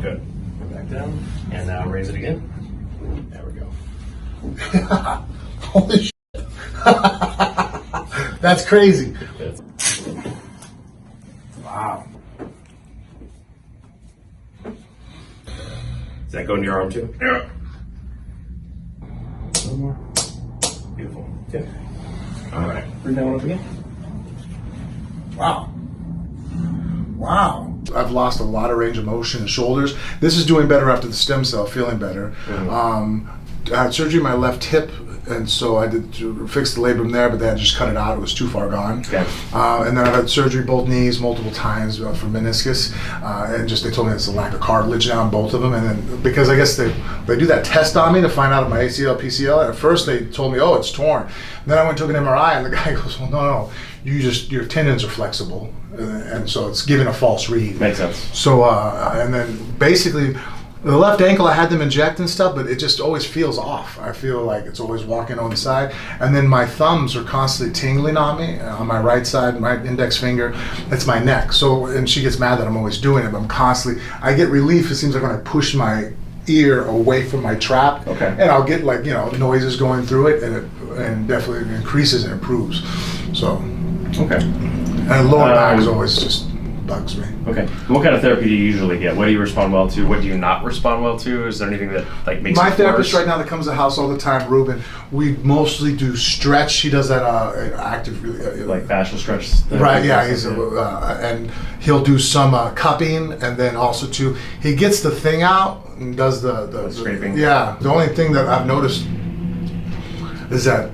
Good. Go back down, and now raise it again. There we go. Holy shit. That's crazy. Wow. Does that go in your arm too? Yeah. A little more. Beautiful. Good. All right. Bring that one up again. Wow. Wow. I've lost a lot of range of motion in shoulders. This is doing better after the stem cell, feeling better. Mm-hmm. I had surgery in my left hip, and so I did to fix the labrum there, but they had just cut it out. It was too far gone. Okay. And then I've had surgery both knees multiple times for meniscus, and just they told me it's a lack of cartilage now in both of them. And then because I guess they do that test on me to find out if my ACL, PCL. And at first they told me, oh, it's torn. And then I went to an MRI, and the guy goes, well, no, your tendons are flexible, and so it's giving a false read. Makes sense. So and then basically. The left ankle, I had them inject and stuff, but it just always feels off. I feel like it's always walking on the side. And then my thumbs are constantly tingling on me, on my right side, my index finger. That's my neck. So, and she gets mad that I'm always doing it, but I'm constantly, I get relief, it seems like when I push my ear away from my trap. Okay. And I'll get like, noises going through it, and it definitely increases and improves. So. Okay. And lower back is always just bugs me. Okay. What kind of therapy do you usually get? What do you respond well to? What do you not respond well to? Is there anything that makes my it therapist worse? right now that comes to the house all the time, Ruben, we mostly do stretch. She does that active like fascial stretch. Right, yeah, he's and he'll do some cupping, and then also too he gets the thing out and does the scraping. Yeah. The only thing that I've noticed is that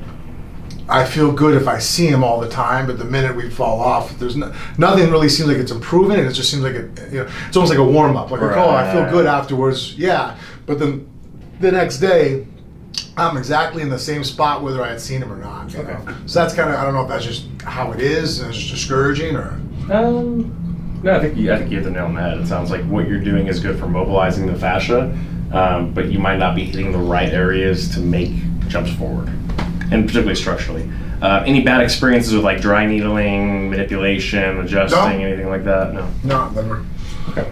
I feel good if I see him all the time, but the minute we fall off, there's nothing really seems like it's improving, and it just seems like it's almost like a warm up. Like, I feel good afterwards, yeah. But then the next day, I'm exactly in the same spot whether I had seen him or not. You know? So that's kind of, I don't know if that's just how it is, and it's just discouraging, or. No, I think you hit the nail on the head. It sounds like what you're doing is good for mobilizing the fascia, but you might not be hitting the right areas to make jumps forward. And particularly structurally. Any bad experiences with like dry needling, manipulation, adjusting, anything like that? No, never. Okay.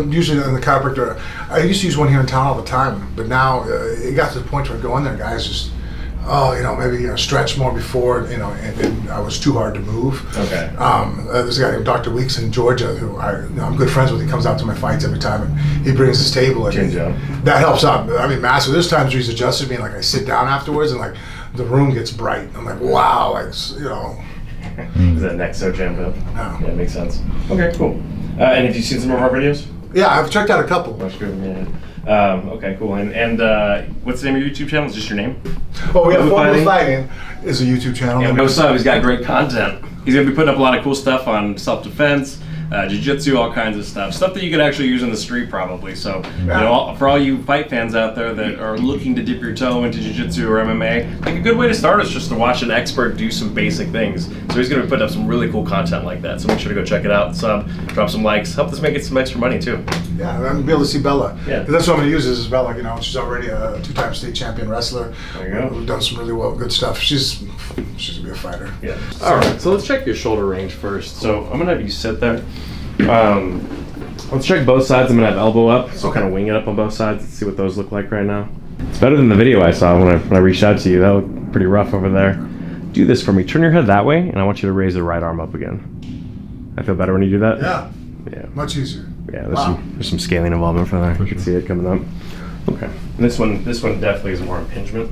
Usually in the chiropractor, I used to use one here in town all the time, but now it got to the point where I go in there, guys just, maybe stretch more before, and I was too hard to move. Okay. There's a guy named Dr. Weeks in Georgia who I'm good friends with. He comes out to my fights every time, and he brings his table, and that helps out. I mean, massive. There's times where he's adjusted me, and like I sit down afterwards, and like the room gets bright. I'm like, wow, Is that neck so jammed up? No. Yeah, it makes sense. Okay, cool. And have you seen some of our videos? Yeah, I've checked out a couple. That's good, yeah. Okay, cool. And what's the name of your YouTube channel? Is just your name? Oh, we have Formula Fighting is a YouTube channel. And Beau's he's got great content. He's gonna be putting up a lot of cool stuff on self-defense, jiu-jitsu, all kinds of stuff that you could actually use in the street probably. So, for all you fight fans out there that are looking to dip your toe into jiu-jitsu or MMA, like a good way to start is just to watch an expert do some basic things. So he's gonna be putting up some really cool content like that. So make sure to go check it out, sub, drop some likes, help us make it some extra money too. Yeah, I'm gonna be able to see Bella. Yeah. Because that's what I'm gonna use is Bella. She's already a 2-time state champion wrestler. There you go. We've done some really good stuff. She's gonna be a fighter. Yeah. All right. So let's check your shoulder range first. So I'm gonna have you sit there. Let's check both sides. I'm gonna have elbow up, so kind of wing it up on both sides. Let's see what those look like right now. It's better than the video I saw when I reached out to you. That looked pretty rough over there. Do this for me. Turn your head that way, and I want you to raise the right arm up again. I feel better when you do that? Yeah. Yeah. Much easier. Yeah, there's some scaling involvement for there. You can see it coming up. Okay. And this one definitely is more impingement.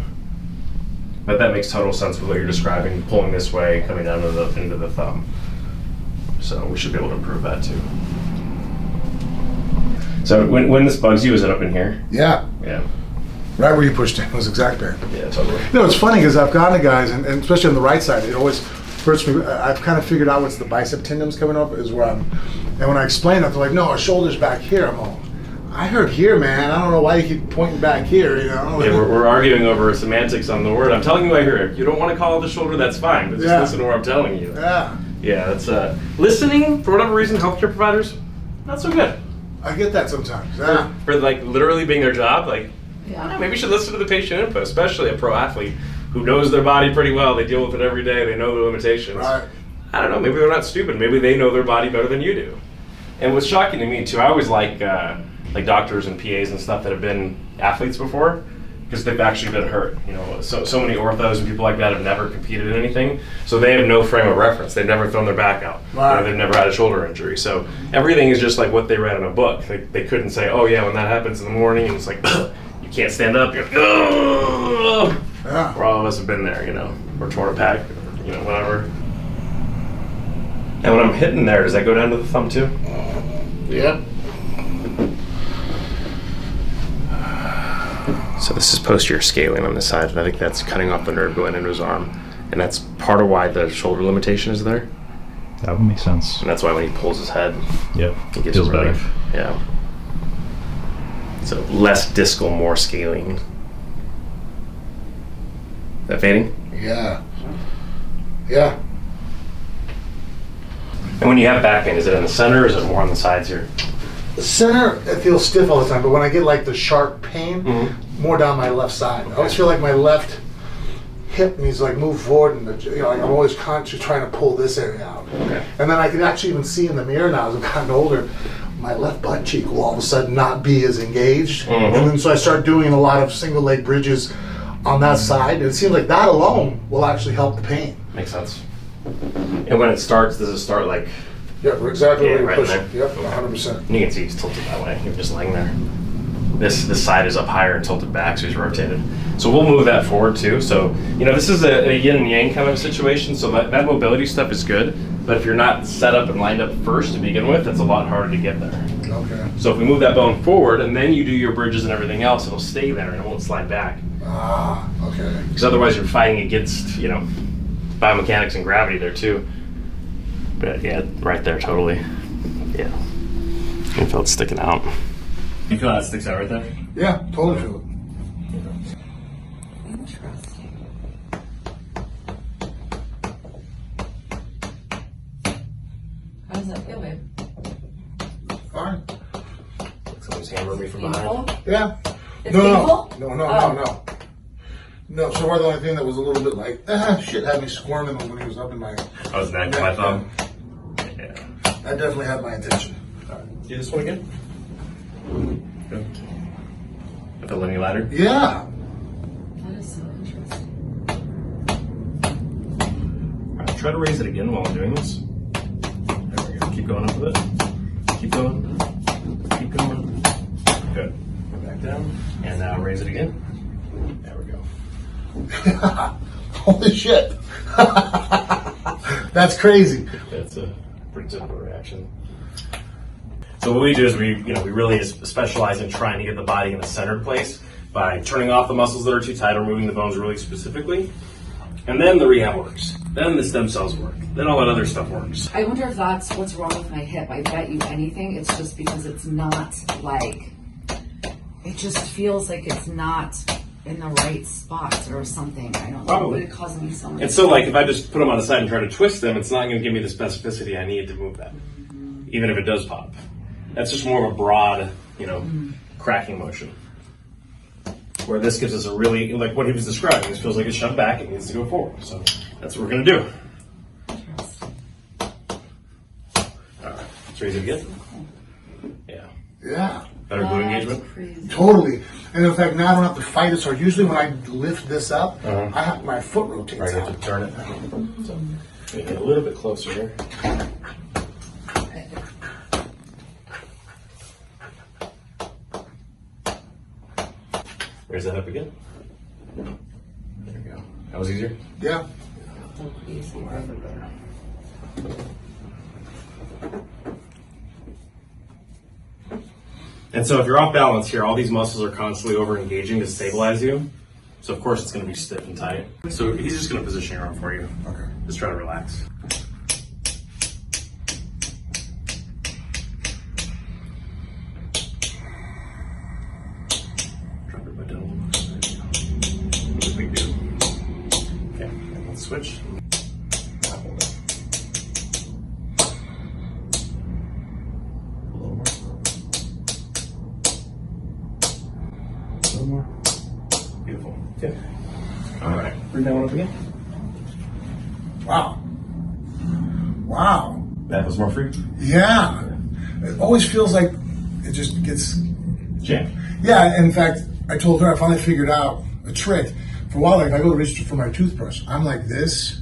But that makes total sense with what you're describing, pulling this way, coming down into the thumb. So we should be able to improve that too. So when this bugs you, is it up in here? Yeah. Yeah. Right where you pushed it was exact pain. Yeah, totally. It's funny because I've gone to guys, and especially on the right side, it always hurts me. I've kind of figured out what's the bicep tendons coming up is where and when I explain it, they're like, no, our shoulder's back here. I'm all, I heard here, man. I don't know why you keep pointing back here, Yeah, we're arguing over semantics on the word. I'm telling you I hear it. You don't want to call it the shoulder, that's fine, but just listen to what I'm telling you. Yeah. Yeah, that's listening, for whatever reason, healthcare providers, not so good. I get that sometimes. Yeah. For like literally being their job, like, maybe you should listen to the patient input, especially a pro athlete who knows their body pretty well. They deal with it every day. They know their limitations. Right. I don't know. Maybe they're not stupid. Maybe they know their body better than you do. And what's shocking to me too, I always like like doctors and PAs and stuff that have been athletes before, because they've actually been hurt. You know, so many orthos and people like that have never competed in anything, so they have no frame of reference. They've never thrown their back out. Right. You know, they've never had a shoulder injury. So everything is just like what they read in a book. They couldn't say, oh yeah, when that happens in the morning, and it's like you can't stand up. You're like, oh. Yeah. Where all of us have been there, you know, or torn a pec, or, you know, whatever. And when I'm hitting there, does that go down to the thumb too? Yeah. So this is posterior scaling on the side, and I think that's cutting off the nerve going into his arm. And that's part of why the shoulder limitation is there. That would make sense. And that's why when he pulls his head, Yep. he gets Feels relief. better. Yeah. So less discal, more scaling. Is that fading? Yeah. Yeah. And when you have back pain, is it in the center or is it more on the sides here? The center, it feels stiff all the time, but when I get like the sharp pain, more down my left side. I always feel like my left hip needs to like move forward, and you know, like I'm always conscious trying to pull this area out. Okay. And then I can actually even see in the mirror now as I've gotten older, my left butt cheek will all of a sudden not be as engaged. And then so I start doing a lot of single leg bridges on that side, and it seems like that alone will actually help the pain. Makes sense. And when it starts, does it start like, Yep, we're exactly Yeah, where you're right in pushing. there. Yep, 100%. and you can see he's tilted that way. You're just laying there. This side is up higher and tilted back, so he's rotated. So we'll move that forward too. So, you know, this is a yin and yang kind of situation, so that mobility stuff is good, but if you're not set up and lined up first to begin with, it's a lot harder to get there. Okay. So if we move that bone forward and then you do your bridges and everything else, it'll stay there and it won't slide back. Ah, okay. Because otherwise you're fighting against, you know, biomechanics and gravity there too. But yeah, right there, totally. Yeah. I felt it sticking out. You feel how it sticks out right there? Yeah, totally feel it. Interesting. How does that feel, babe? Fine. Someone's hammered me from behind. Painful? Yeah. It's No. painful? No. No, so far the only thing that was a little bit like, shit, had me squirming when he was up in my... I was neck, my thumb. Yeah. That definitely had my attention. Do this one again? Good. With the linear ladder? Yeah. That is so interesting. Alright, try to raise it again while I'm doing this. There we go. Keep going up with it. Keep going. Keep going. Good. Go back down. And now raise it again. There we go. Holy shit. That's crazy. That's a pretty typical reaction. So what we do is we really just specialize in trying to get the body in a centered place by turning off the muscles that are too tight or moving the bones really specifically. And then the rehab works. Then the stem cells work. Then all that other stuff works. I wonder if that's what's wrong with my hip. I bet you anything, it's just because it's not like, it just feels like it's not in the right spot or something. I don't know. Probably. It causes me so much. And so like if I just put them on the side and try to twist them, it's not going to give me the specificity I need to move them, even if it does pop. That's just more of a broad, cracking motion. Where this gives us a really, like what he was describing, this feels like it's shoved back, it needs to go forward. So that's what we're going to do. Interesting. All right, let's raise it again. Yeah. Yeah. Better glute engagement? Crazy. Totally. And in fact, now I don't have to fight it. So usually when I lift this up, Uh-huh. I have my foot rotates Right, you out. have to turn it. So make it a little bit closer here. Raise that up again. There we go. That was easier? Yeah. So easy. And so if you're off balance here, all these muscles are constantly over engaging to stabilize you. So of course it's going to be stiff and tight. So he's just going to position your arm for you. Okay. Just try to relax. Drop your butt down a little bit. What did we do? Okay, and let's switch. Now hold it. A little more. A little more. Beautiful. Okay. All right. Bring that one up again. Wow. Wow. That was more free. Yeah. It always feels like it just gets Champ. Yeah, in fact, I told her I finally figured out a trick. For a while, like if I go to reach for my toothbrush, I'm like this.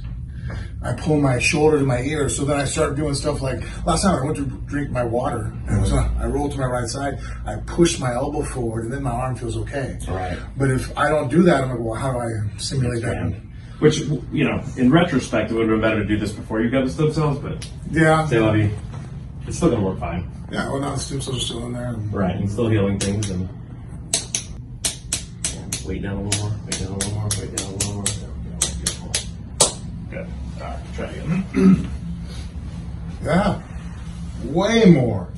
I pull my shoulder to my ear, so then I start doing stuff like last time I went to drink my water, and I rolled to my right side. I push my elbow forward, and then my arm feels okay. Right. But if I don't do that, I'm like, well, how do I simulate that? Which, you know, in retrospect, it would have been better to do this before you got the stem cells, but Yeah. say la vie, it's still going to work fine. Yeah. Well, now the stem cells are still in there. Right, and still healing things. And weight down a little more, weight down a little more, weight down a little more. Beautiful. Good. All right, try again. Yeah. Way more.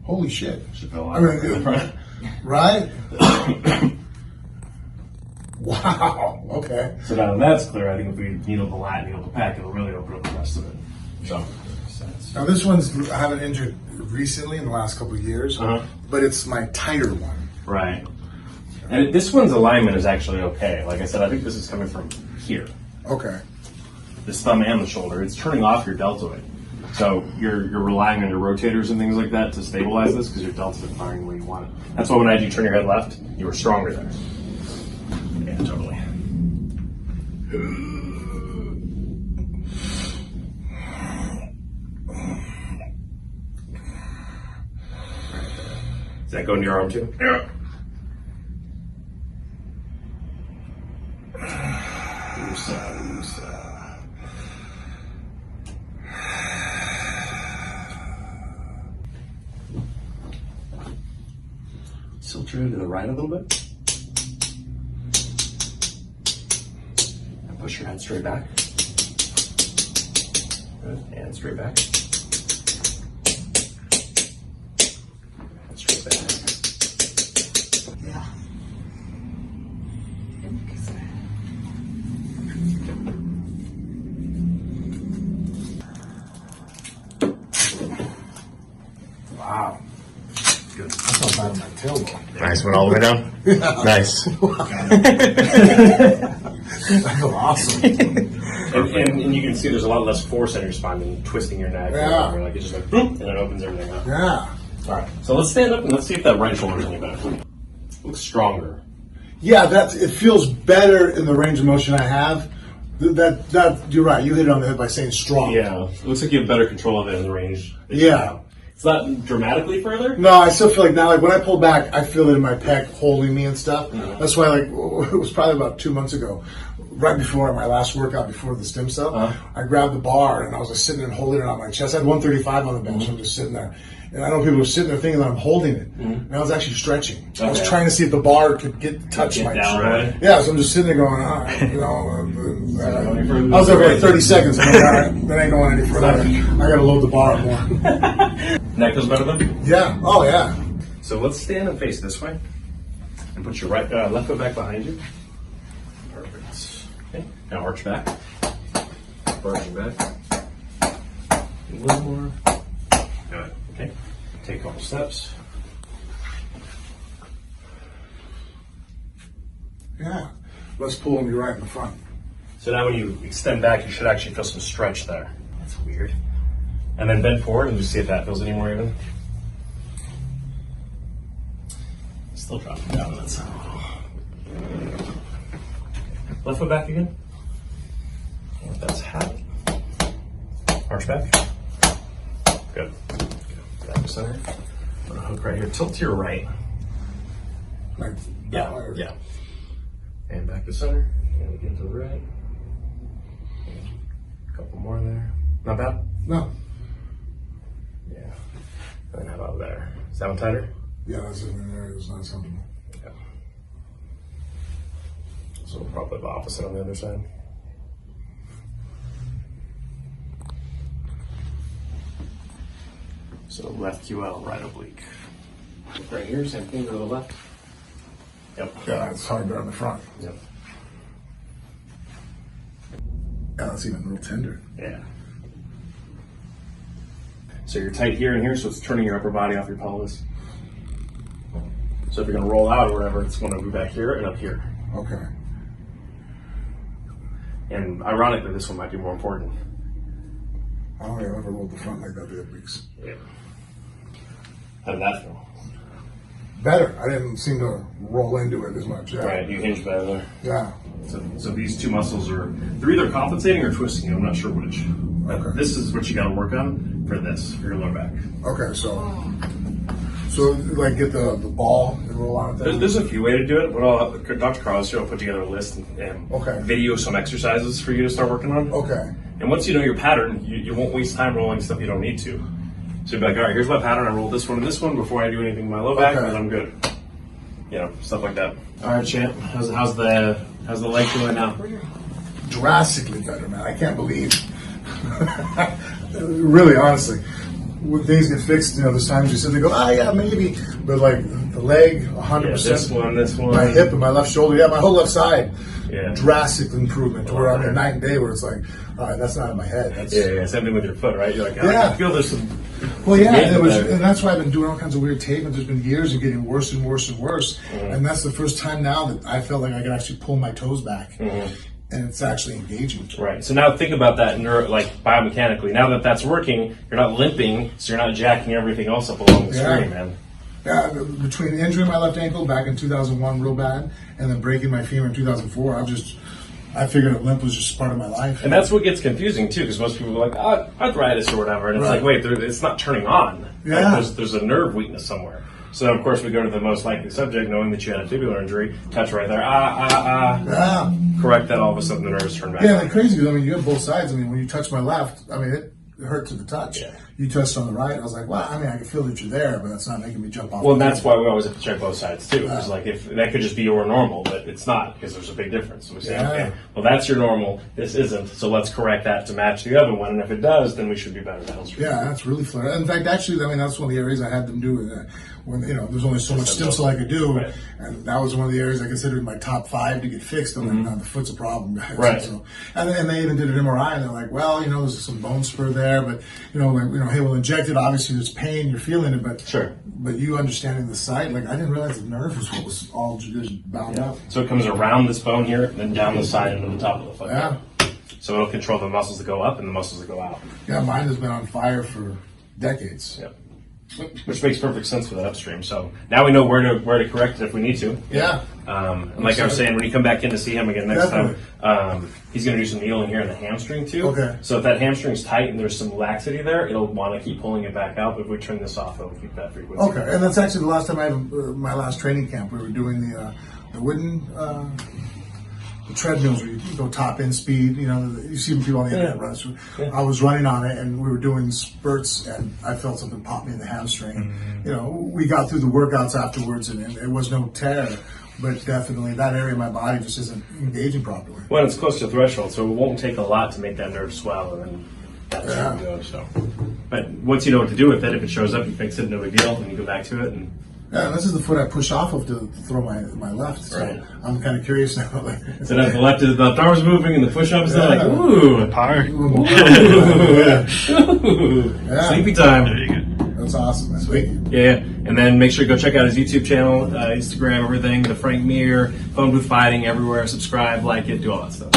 Holy shit. Should feel a lot I mean, in front. Right? Wow. Okay. So now that that's clear, I think if we needle the lat and needle the pack, it'll really open up the rest of it. So, Now this one's I haven't injured recently in the last couple of years, but it's my tighter one. right. And this one's alignment is actually okay. Like I said, I think this is coming from here. Okay. This thumb and the shoulder. It's turning off your deltoid. So you're relying on your rotators and things like that to stabilize this because your deltoid is firing the way you want it. That's why when I had you turn your head left, you were stronger there. Yeah, totally. Does that go into your arm too? Yeah. Tilt your head to the right a little bit. And push your head straight back. Good. And straight back. And straight back. Yeah. Wow. Good. I felt bad on my tailbone. Nice, went all the way down? Nice. I feel awesome. And you can see there's a lot less force on your spine than twisting your neck. Yeah. Or like it's just like, boom, and it opens everything up. Yeah. All right, so let's stand up and let's see if that right shoulder's any better. Looks stronger. Yeah, it feels better in the range of motion I have. That you're right. You hit it on the head by saying strong. Yeah, it looks like you have better control of it in the range. Yeah. It's not dramatically further. No, I still feel like now, like when I pull back, I feel it in my pec holding me and stuff. That's why, like, it was probably about 2 months ago, right before my last workout before the stem cell, I grabbed the bar and I was just sitting there and holding it on my chest. I had 135 on the bench. I'm just sitting there. And I know people are sitting there thinking that I'm holding it. And I was actually stretching. I was trying to see if the bar could touch my chest. Right? Yeah, so I'm just sitting there going, all right, you know. I was there for like 30 seconds. I'm like, all right, that ain't going any further. I got to load the bar up more. Neck feels better then? Yeah. Oh, yeah. So let's stand and face this way. And put your left foot back behind you. Perfect. Okay. Now arch back. Arching back. A little more. Good. Okay. Take a couple steps. Yeah. Let's pull them right in the front. So now when you extend back, you should actually feel some stretch there. That's weird. And then bend forward and just see if that feels any more even. Still dropping down on that side. Left foot back again. And that's half. Arch back. Good. Back to center. Put a hook right here. Tilt to your right. Like, Yeah. Yeah. And back to center. And again to the right. A couple more there. Not bad? No. Yeah. And then how about there? Is that one tighter? Yeah, that's in there. It's not comfortable. Yeah. So we'll probably the opposite on the other side. So left QL, right oblique. Right here, same thing to the left. Yep. Yeah, it's harder on the front. Yep. Yeah, that's even a little tender. Yeah. So you're tight here and here, so it's turning your upper body off your pelvis. So if you're going to roll out or whatever, it's going to be back here and up here. Okay. And ironically, this one might be more important. I don't think I've ever rolled the front like that the other weeks. Yeah. How did that feel? better. I didn't seem to roll into it as much. Yeah. Right, you hinge better there. Yeah. So these two muscles they're either compensating or twisting you. I'm not sure which. But Okay. this is what you got to work on for your lower back. Okay, so like get the ball and roll on it there? There's a few ways to do it. Dr. Carlos here will put together a list and Okay. video some exercises for you to start working on. Okay. And once you know your pattern, you won't waste time rolling stuff you don't need to. So you'll be like, all right, here's my pattern. I roll this one and this one before I do anything with my low back, Okay. and I'm good. You know, stuff like that. All right, champ. How's the leg feeling now? Drastically better, man. I can't believe. Really, honestly, when things get fixed, there's times you sit there and go, yeah, maybe. But like the leg, 100%. This one. My hip and my left shoulder, my whole left side. Yeah. Drastic improvement. Where I'm night and day, where it's like, all right, that's not in my head. That's, Yeah. Same thing with your foot, right? You're like, Yeah. I feel there's some. Well, yeah, Yeah, and that's why I've been doing all kinds of weird tape, and there's been years of getting worse and worse and worse. And that's the first time now that I felt like I could actually pull my toes back, and it's actually engaging. Right. So now think about that, biomechanically. Now that that's working, you're not limping, so you're not jacking everything else up along the Yeah. screen, man. Yeah, between injuring my left ankle back in 2001 real bad, and then breaking my femur in 2004, I figured a limp was just part of my life. And that's what gets confusing too, because most people are like, arthritis or whatever, and it's Right. like, wait, it's not turning on. Yeah. Like, there's a nerve weakness somewhere. So of course we go to the most likely subject, knowing that you had a tibular injury. Touch right there, Yeah. correct that. All of a sudden the nerves turn back. Yeah, on. like crazy. Because you have both sides. When you touch my left, it hurt to the touch. Yeah. You touched on the right. I was like, well, I can feel that you're there, but that's not making me jump off. Well, and the that's table. why we always have to check both sides too. It's like if that could just be your normal, but it's not because there's a big difference. So we say, Yeah. okay, well that's your normal. This isn't. So let's correct that to match the other one. And if it does, then we should be better downstream. Yeah, that's really flared. In fact, actually, that's one of the areas I had them do when there's only so much stem cell I could do, Right. and that was one of the areas I considered my top 5 to get fixed. I'm like, no, the foot's a problem, guys. Right. So, and they even did an MRI, and they're like, well, there's some bone spur there, but hey, we'll inject it. Obviously, there's pain, you're feeling it, but Sure. But you understanding the site, like I didn't realize the nerve was what was all just bound up. So it comes around this bone here, and then down the side and to the top of the foot. Yeah. So it'll control the muscles that go up and the muscles that go out. Yeah, mine has been on fire for decades. Yep. Which makes perfect sense for that upstream. So now we know where to correct it if we need to. Yeah. And like I was saying, when you come back in to see him again next time, he's going to do some needling here in the hamstring too. Okay. So if that hamstring's tight and there's some laxity there, it'll want to keep pulling it back out. But if we turn this off, it'll keep that frequency. Okay, and that's actually the last time I had my last training camp. We were doing the wooden the treadmills where you go top end speed. You see people on the internet run. So I was running on it, and we were doing spurts, and I felt something pop me in the hamstring. We got through the workouts afterwards, and it was no tear, but definitely that area of my body just isn't engaging properly. Well, it's close to threshold, so it won't take a lot to make that nerve swell, and then that's where we go. So, but once you know what to do with it, if it shows up, you fix it, no big deal, and you go back to it. And Yeah, this is the foot I push off of to throw my left. So Right. I'm kind of curious now. so as the arm's moving and the push-ups, they're like, ooh, Power. Yeah. Yeah. sleepy time. There you go. That's awesome. That's Thank you. Yeah, and then make sure you go check out his YouTube channel, Instagram, everything, the Frank Mir, Phone Booth Fighting, everywhere. Subscribe, like it, do all that stuff.